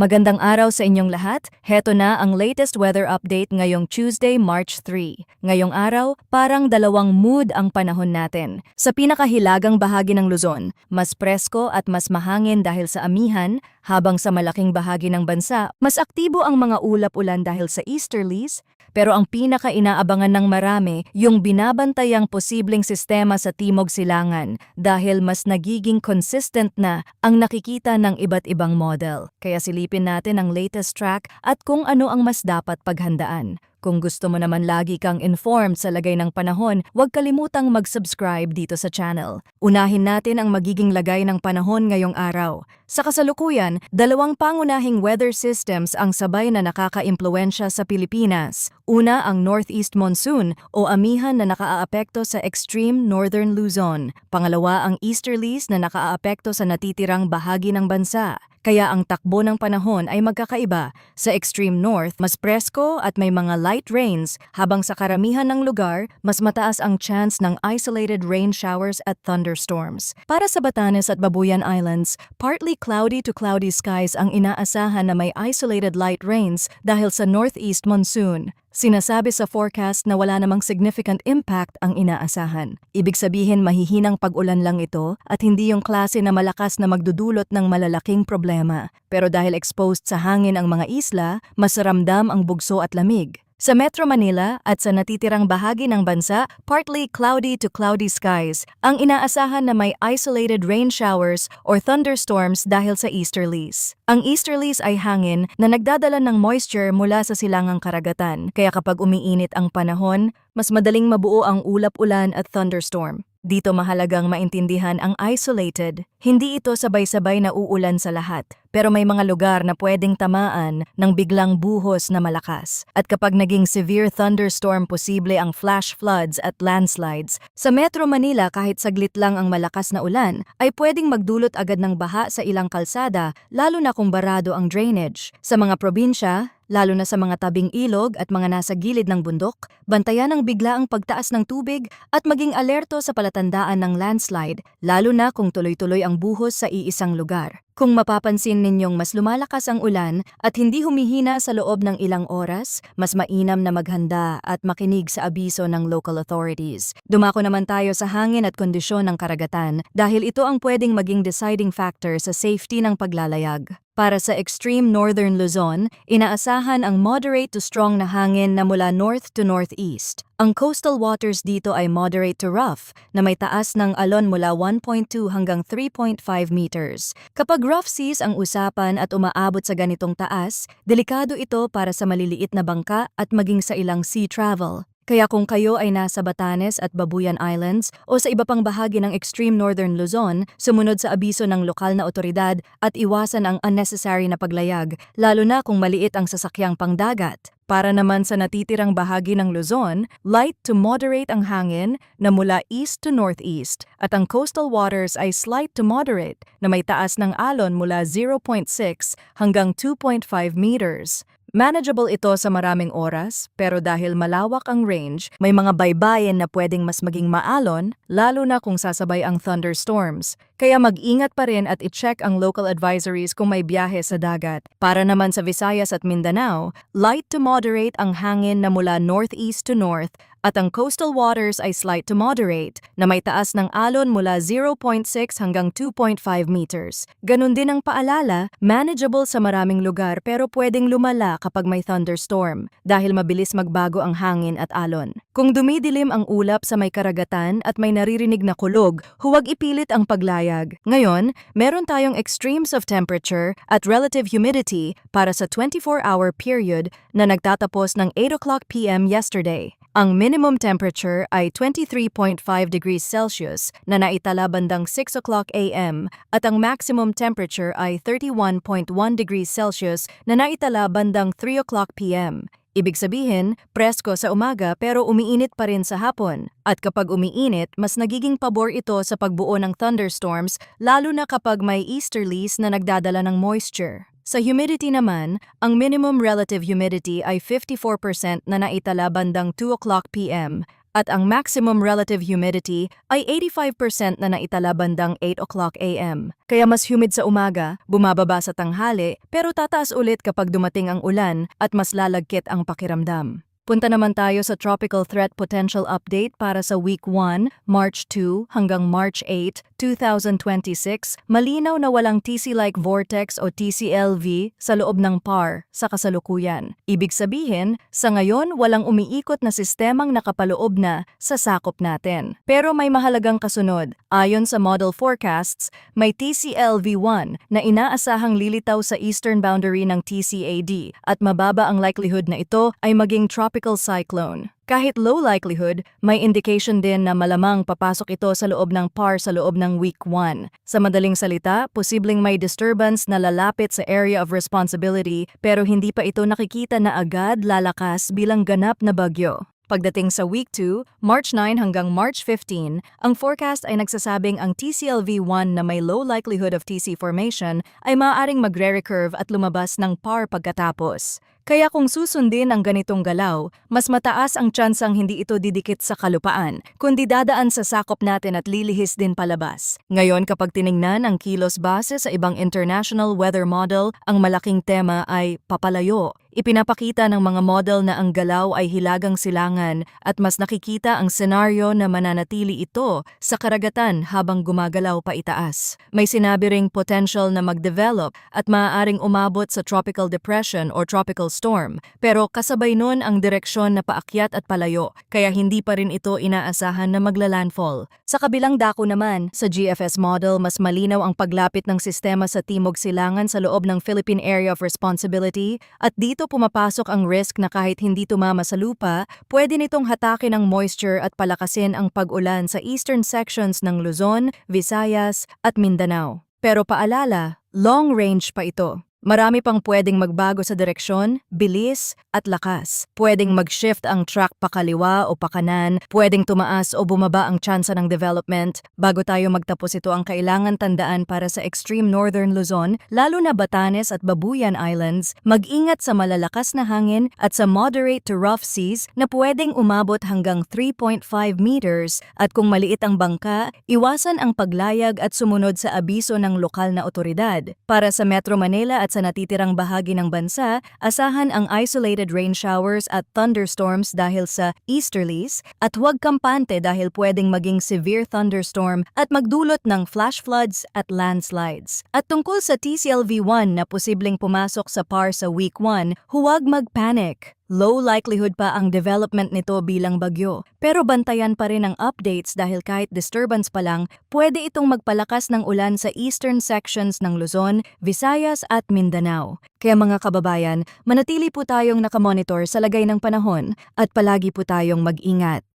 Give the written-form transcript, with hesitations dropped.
Magandang araw sa inyong lahat. Heto na ang latest weather update ngayong Tuesday, March 3. Ngayong araw, parang dalawang mood ang panahon natin. Sa pinakahilagang bahagi ng Luzon, mas presko at mas mahangin dahil sa amihan, habang sa malaking bahagi ng bansa, mas aktibo ang mga ulap-ulan dahil sa easterlies. Pero ang pinaka-inaabangan ng marami, yung binabantayang posibleng sistema sa Timog Silangan dahil mas nagiging consistent na ang nakikita ng iba't ibang model. Kaya silipin natin ang latest track at kung ano ang mas dapat paghandaan. Kung gusto mo naman lagi kang informed sa lagay ng panahon, huwag kalimutang mag-subscribe dito sa channel. Unahin natin ang magiging lagay ng panahon ngayong araw. Sa kasalukuyan, dalawang pangunahing weather systems ang sabay na nakaka-impluwensya sa Pilipinas. Una ang northeast monsoon o amihan na nakaaapekto sa extreme northern Luzon. Pangalawa ang easterlies na nakaaapekto sa natitirang bahagi ng bansa. Kaya ang takbo ng panahon ay magkakaiba. Sa extreme north, mas presko at may mga light rains, habang sa karamihan ng lugar, mas mataas ang chance ng isolated rain showers at thunderstorms. Para sa Batanes at Babuyan Islands, partly cloudy to cloudy skies ang inaasahan na may isolated light rains dahil sa northeast monsoon. Sinasabi sa forecast na wala namang significant impact ang inaasahan. Ibig sabihin mahihinang pag-ulan lang ito at hindi yung klase na malakas na magdudulot ng malalaking problema. Pero dahil exposed sa hangin ang mga isla, mas ramdam ang bugso at lamig. Sa Metro Manila at sa natitirang bahagi ng bansa, partly cloudy to cloudy skies, ang inaasahan na may isolated rain showers or thunderstorms dahil sa easterlies. Ang easterlies ay hangin na nagdadala ng moisture mula sa silangang karagatan, kaya kapag umiinit ang panahon, mas madaling mabuo ang ulap-ulan at thunderstorm. Dito mahalagang maintindihan ang isolated. Hindi ito sabay-sabay na uulan sa lahat, pero may mga lugar na pwedeng tamaan ng biglang buhos na malakas. At kapag naging severe thunderstorm, posible ang flash floods at landslides. Sa Metro Manila, kahit saglit lang ang malakas na ulan, ay pwedeng magdulot agad ng baha sa ilang kalsada, lalo na kung barado ang drainage. Sa mga probinsya, lalo na sa mga tabing ilog at mga nasa gilid ng bundok, bantayan ang biglaang pagtaas ng tubig at maging alerto sa palatandaan ng landslide, lalo na kung tuloy-tuloy ang buhos sa iisang lugar. Kung mapapansin ninyong mas lumalakas ang ulan at hindi humihina sa loob ng ilang oras, mas mainam na maghanda at makinig sa abiso ng local authorities. Dumako naman tayo sa hangin at kondisyon ng karagatan dahil ito ang pwedeng maging deciding factor sa safety ng paglalayag. Para sa extreme northern Luzon, inaasahan ang moderate to strong na hangin na mula north to northeast. Ang coastal waters dito ay moderate to rough na may taas ng alon mula 1.2 hanggang 3.5 meters. Kapag rough seas ang usapan at umaabot sa ganitong taas, delikado ito para sa maliliit na bangka at maging sa ilang sea travel. Kaya kung kayo ay nasa Batanes at Babuyan Islands o sa iba pang bahagi ng extreme northern Luzon, sumunod sa abiso ng lokal na otoridad at iwasan ang unnecessary na paglayag, lalo na kung maliit ang sasakyang pangdagat. Para naman sa natitirang bahagi ng Luzon, light to moderate ang hangin na mula east to northeast at ang coastal waters ay slight to moderate na may taas ng alon mula 0.6 hanggang 2.5 meters. Manageable ito sa maraming oras, pero dahil malawak ang range, may mga baybayin na pwedeng mas maging maalon, lalo na kung sasabay ang thunderstorms. Kaya mag-ingat pa rin at i-check ang local advisories kung may biyahe sa dagat. Para naman sa Visayas at Mindanao, light to moderate ang hangin na mula northeast to north at ang coastal waters ay slight to moderate na may taas ng alon mula 0.6 hanggang 2.5 meters. Ganun din ang paalala, manageable sa maraming lugar pero pwedeng lumala kapag may thunderstorm dahil mabilis magbago ang hangin at alon. Kung dumidilim ang ulap sa may karagatan at may naririnig na kulog, huwag ipilit ang paglayag. Ngayon, meron tayong extremes of temperature at relative humidity para sa 24-hour period na nagtatapos ng 8 o'clock p.m. yesterday. Ang minimum temperature ay 23.5 degrees Celsius na naitala bandang 6 o'clock a.m. at ang maximum temperature ay 31.1 degrees Celsius na naitala bandang 3 o'clock p.m. Ibig sabihin, presko sa umaga pero umiinit pa rin sa hapon. At kapag umiinit, mas nagiging pabor ito sa pagbuo ng thunderstorms lalo na kapag may easterlies na nagdadala ng moisture. Sa humidity naman, ang minimum relative humidity ay 54% na naitala bandang 2 o'clock p.m. At ang maximum relative humidity ay 85% na naitala bandang 8 o'clock AM. Kaya mas humid sa umaga, bumababa sa tanghali, pero tataas ulit kapag dumating ang ulan at mas lalagkit ang pakiramdam. Punta naman tayo sa Tropical Threat Potential Update para sa Week 1, March 2 hanggang March 8, 2026. Malinaw na walang TC-like vortex o TCLV sa loob ng PAR sa kasalukuyan. Ibig sabihin, sa ngayon walang umiikot na sistemang nakapaloob na sa sakop natin. Pero may mahalagang kasunod. Ayon sa model forecasts, may TCLV1 na inaasahang lilitaw sa eastern boundary ng TCAD at mababa ang likelihood na ito ay maging tropical cyclone. Kahit low likelihood, may indication din na malamang papasok ito sa loob ng PAR sa loob ng Week 1. Sa madaling salita, posibleng may disturbance na lalapit sa area of responsibility pero hindi pa ito nakikita na agad lalakas bilang ganap na bagyo. Pagdating sa Week 2, March 9 hanggang March 15, ang forecast ay nagsasabing ang TCLV1 na may low likelihood of TC formation ay maaaring magre-recurve at lumabas ng PAR pagkatapos. Kaya kung susundin ang ganitong galaw, mas mataas ang tsansang hindi ito didikit sa kalupaan, kundi dadaan sa sakop natin at lilihis din palabas. Ngayon kapag tiningnan ang kilos base sa ibang international weather model, ang malaking tema ay papalayo. Ipinapakita ng mga model na ang galaw ay hilagang silangan at mas nakikita ang senaryo na mananatili ito sa karagatan habang gumagalaw pa itaas. May sinabi ring potential na mag-develop at maaaring umabot sa tropical depression or tropical storm, pero kasabay nun ang direksyon na paakyat at palayo, kaya hindi pa rin ito inaasahan na maglalandfall. Sa kabilang dako naman, sa GFS model mas malinaw ang paglapit ng sistema sa timog silangan sa loob ng Philippine Area of Responsibility at dito pumapasok ang risk na kahit hindi tumama sa lupa, pwede nitong hatakin ang moisture at palakasin ang pag-ulan sa eastern sections ng Luzon, Visayas at Mindanao. Pero paalala, long range pa ito. Marami pang pwedeng magbago sa direksyon, bilis at lakas. Pwedeng mag-shift ang track pakaliwa o pakanan, pwedeng tumaas o bumaba ang tsansa ng development. Bago tayo magtapos ito ang kailangan tandaan para sa extreme northern Luzon, lalo na Batanes at Babuyan Islands, mag-ingat sa malalakas na hangin at sa moderate to rough seas na pwedeng umabot hanggang 3.5 meters at kung maliit ang bangka, iwasan ang paglayag at sumunod sa abiso ng lokal na otoridad. Para sa Metro Manila at sa natitirang bahagi ng bansa, asahan ang isolated rain showers at thunderstorms dahil sa easterlies at huwag kampante dahil pwedeng maging severe thunderstorm at magdulot ng flash floods at landslides. At tungkol sa TCLV1 na posibleng pumasok sa PAR sa Week 1, huwag mag-panic. Low likelihood pa ang development nito bilang bagyo. Pero bantayan pa rin ang updates dahil kahit disturbance pa lang, pwede itong magpalakas ng ulan sa eastern sections ng Luzon, Visayas at Mindanao. Kaya mga kababayan, manatili po tayong nakamonitor sa lagay ng panahon at palagi po tayong mag-ingat.